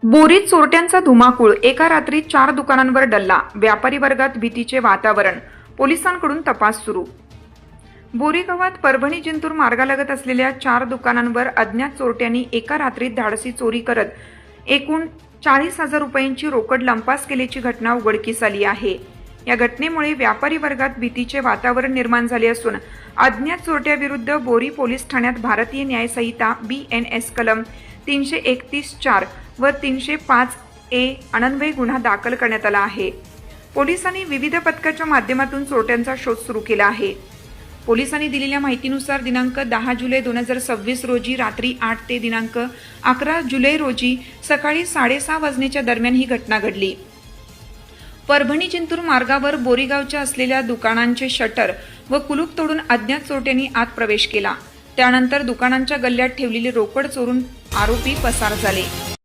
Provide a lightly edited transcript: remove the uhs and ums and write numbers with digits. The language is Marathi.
बोरीत चोरट्यांचा धुमाकूळ, एका रात्री 4 दुकानांवर डल्ला, व्यापारी वर्गात भीतीचे वातावरण, पोलिसांकडून तपास सुरू. बोरी गावात परभणी जिंतूर मार्गालगत असलेल्या 4 दुकानांवर अज्ञात चोरट्यांनी एका रात्रीत धाडसी चोरी करत एकूण 40,000 रुपयांची रोकड लंपास केल्याची घटना उघडकीस आली आहे. या घटनेमुळे व्यापारी वर्गात भीतीचे वातावरण निर्माण झाले असून अज्ञात चोरट्याविरुद्ध बोरी पोलीस ठाण्यात भारतीय न्याय संहिता BNS कलम 331(4) व 305(a) अन्वये गुन्हा दाखल करण्यात आला आहे. पोलिसांनी विविध पथकाच्या माध्यमातून चोरट्यांचा शोध सुरू केला आहे. पोलिसांनी दिलेल्या माहितीनुसार दिनांक 10 जुलै 2026 रोजी रात्री 8 ते दिनांक 11 जुलै रोजी सकाळी 6:30 वाजण्याच्या दरम्यान ही घटना घडली. परभणी जिंतूर मार्गावर बोरीगावच्या असलेल्या दुकानांचे शटर व कुलूप तोडून अज्ञात चोरट्यांनी आत प्रवेश केला. त्यानंतर दुकानांच्या गल्ल्यात ठेवलेली रोकड चोरून आरोपी पसार झाले.